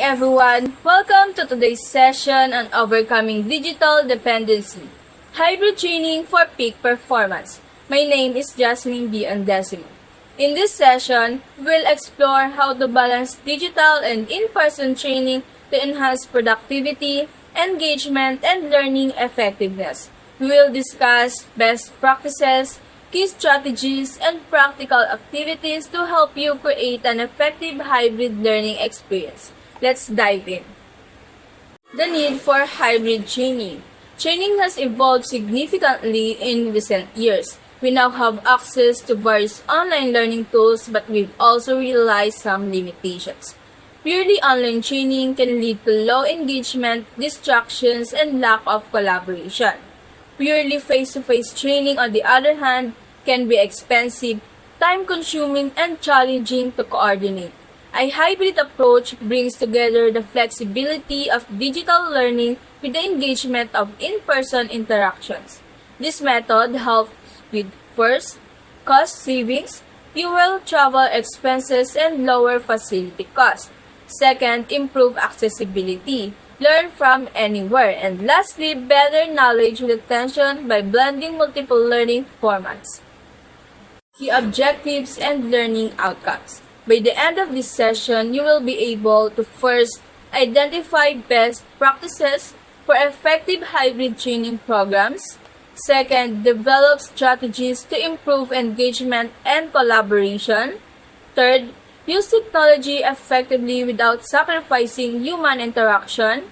everyone! Welcome to today's session on overcoming digital dependency, hybrid training for peak performance. My name is Jasmine B. Andesimo. In this session, we'll explore how to balance digital and in-person training to enhance productivity, engagement, and learning effectiveness. We will discuss best practices, key strategies, and practical activities to help you create an effective hybrid learning experience. Let's dive in. The need for hybrid training. Training has evolved significantly in recent years. We now have access to various online learning tools, but we've also realized some limitations. Purely online training can lead to low engagement, distractions, and lack of collaboration. Purely face-to-face training, on the other hand, can be expensive, time-consuming, and challenging to coordinate. A hybrid approach brings together the flexibility of digital learning with the engagement of in-person interactions. This method helps with first, cost savings, fewer travel expenses, and lower facility costs. Second, improve accessibility. Learn from anywhere. And lastly, better knowledge retention by blending multiple learning formats. Key objectives and learning outcomes. By the end of this session, you will be able to first identify best practices for effective hybrid training programs. Second, develop strategies to improve engagement and collaboration. Third, use technology effectively without sacrificing human interaction.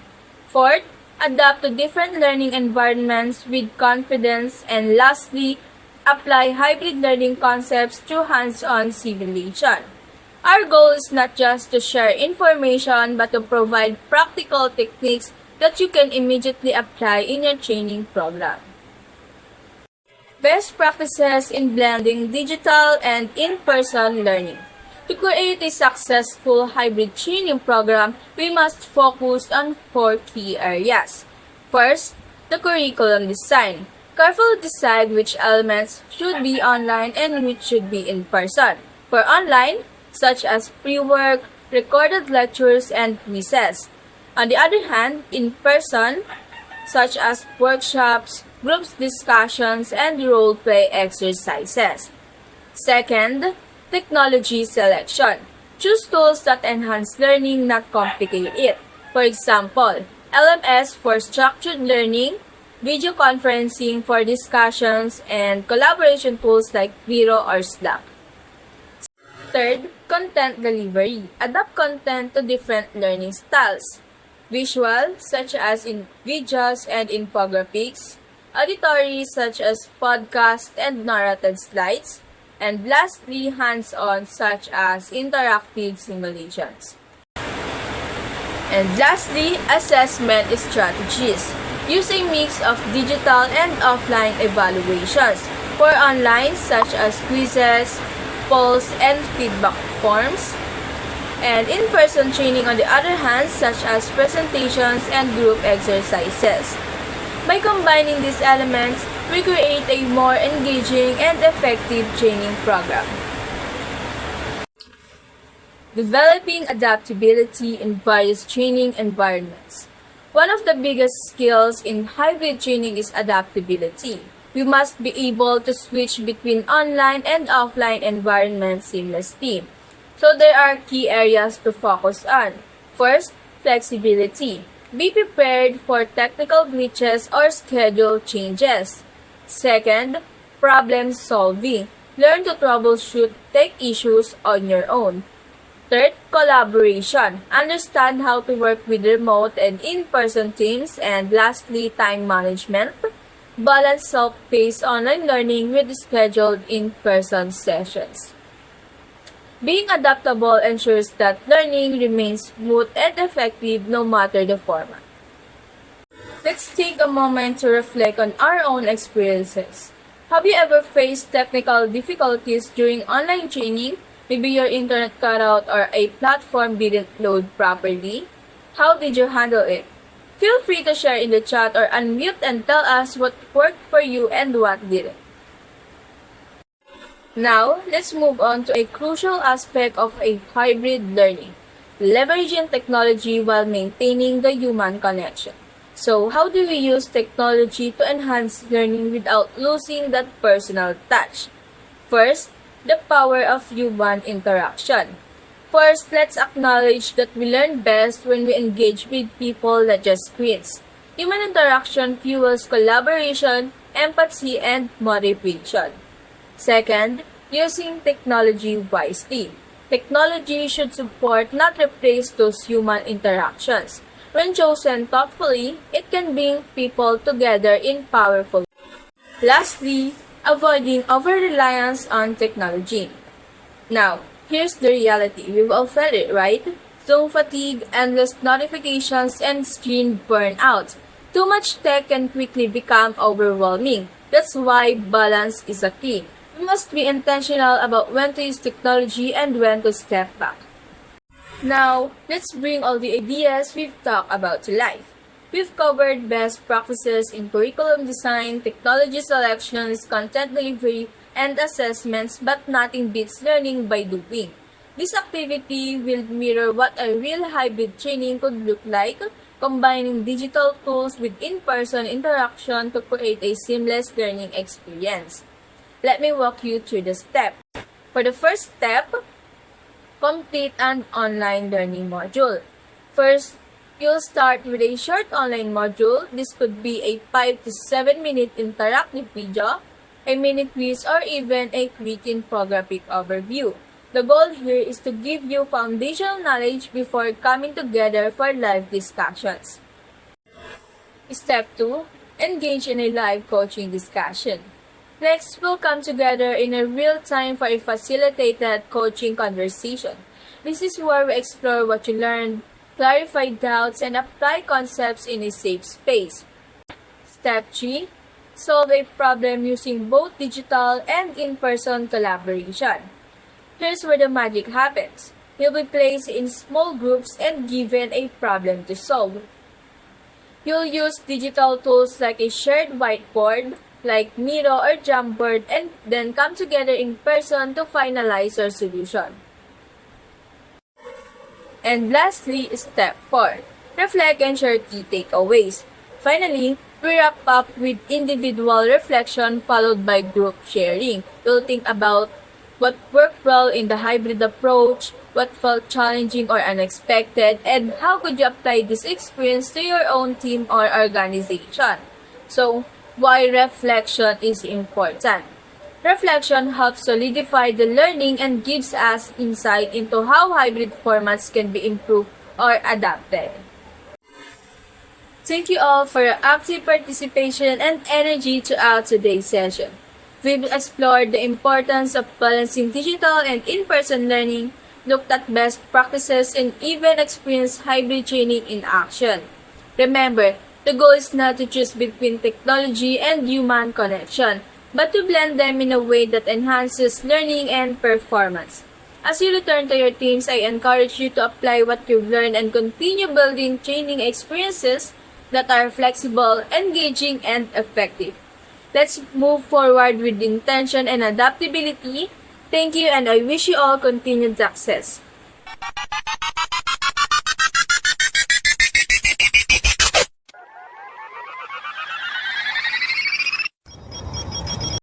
Fourth, adapt to different learning environments with confidence. And lastly, apply hybrid learning concepts through hands-on simulation. Our goal is not just to share information but to provide practical techniques that you can immediately apply in your training program. Best practices in blending digital and in-person learning. To create a successful hybrid training program, we must focus on 4 key areas. First, the curriculum design. Carefully decide which elements should be online and which should be in person. For online, such as pre-work, recorded lectures, and quizzes. On the other hand, in person, such as workshops, groups discussions, and role-play exercises. Second, technology selection. Choose tools that enhance learning, not complicate it. For example, LMS for structured learning, video conferencing for discussions, and collaboration tools like Miro or Slack. Third, content delivery. Adapt content to different learning styles. Visual, such as in videos and infographics. Auditory, such as podcasts and narrated slides. And lastly, hands-on, such as interactive simulations. And lastly, assessment strategies. Use a mix of digital and offline evaluations. For online, such as quizzes, polls, and feedback forms. And in-person training, on the other hand, such as presentations and group exercises. By combining these elements, we create a more engaging and effective training program. Developing adaptability in various training environments. One of the biggest skills in hybrid training is adaptability. We must be able to switch between online and offline environments seamlessly. So there are key areas to focus on. First, flexibility. Be prepared for technical glitches or schedule changes. Second, problem solving. Learn to troubleshoot tech issues on your own. Third, collaboration. Understand how to work with remote and in-person teams. And lastly, time management. Balance self-paced online learning with scheduled in-person sessions. Being adaptable ensures that learning remains smooth and effective no matter the format. Let's take a moment to reflect on our own experiences. Have you ever faced technical difficulties during online training? Maybe your internet cut out or a platform didn't load properly? How did you handle it? Feel free to share in the chat or unmute and tell us what worked for you and what didn't. Now, let's move on to a crucial aspect of a hybrid learning, leveraging technology while maintaining the human connection. So, how do we use technology to enhance learning without losing that personal touch? First, the power of human interaction. First, let's acknowledge that we learn best when we engage with people, not just screens. Human interaction fuels collaboration, empathy, and motivation. Second, using technology wisely. Technology should support, not replace those human interactions. When chosen thoughtfully, it can bring people together in powerful ways. Lastly, avoiding over-reliance on technology. Now, here's the reality. We've all felt it, right? Zoom fatigue, endless notifications, and screen burnout. Too much tech can quickly become overwhelming. That's why balance is a key. We must be intentional about when to use technology and when to step back. Now, let's bring all the ideas we've talked about to life. We've covered best practices in curriculum design, technology selections, content delivery, and assessments, but nothing beats learning by doing. This activity will mirror what a real hybrid training could look like, combining digital tools with in-person interaction to create a seamless learning experience. Let me walk you through the steps. For the first step, complete an online learning module. First, you'll start with a short online module. This could be a 5 to 7 minute interactive video, a mini quiz, or even a quick infographic overview. The goal here is to give you foundational knowledge before coming together for live discussions. Step 2. Engage in a live coaching discussion. Next, we'll come together in a real time for a facilitated coaching conversation. This is where we explore what you learned, clarify doubts, and apply concepts in a safe space. Step 3. Solve a problem using both digital and in-person collaboration. Here's where the magic happens. You'll be placed in small groups and given a problem to solve. You'll use digital tools like a shared whiteboard, like Miro or Jamboard, and then come together in person to finalize your solution. And lastly, step 4. Reflect and share key takeaways. Finally, we wrap up with individual reflection followed by group sharing. You'll think about what worked well in the hybrid approach, what felt challenging or unexpected, and how could you apply this experience to your own team or organization. So, why reflection is important? Reflection helps solidify the learning and gives us insight into how hybrid formats can be improved or adapted. Thank you all for your active participation and energy throughout today's session. We've explored the importance of balancing digital and in-person learning, looked at best practices, and even experienced hybrid training in action. Remember, the goal is not to choose between technology and human connection, but to blend them in a way that enhances learning and performance. As you return to your teams, I encourage you to apply what you've learned and continue building training experiences that are flexible, engaging, and effective. Let's move forward with intention and adaptability. Thank you, and I wish you all continued success.